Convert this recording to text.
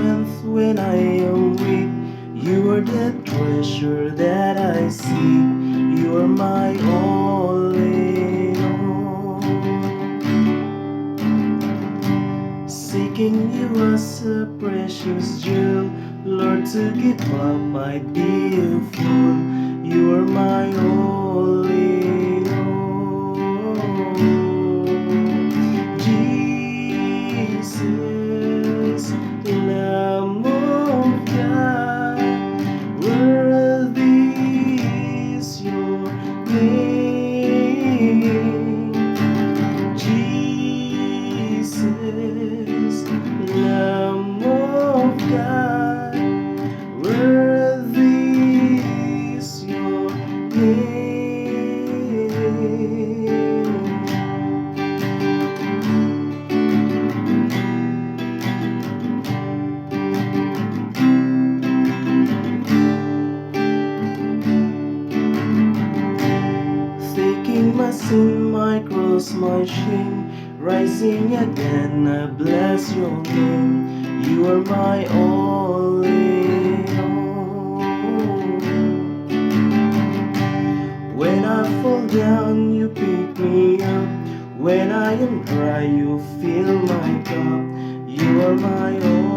strength when I am weak. You are the treasure that I seek. You are my all in all. Seeking you as a precious jewel, Lord, to give up might be a fool. You are my all in all. Jesus, Lamb of God, worthy is your name. Jesus, Lamb of God, worthy is your name. Taking my sin, my cross, my shame, rising again, I bless your name. You are my all in all. When I fall down, you pick me up. When I am dry, you fill my cup. You are my all.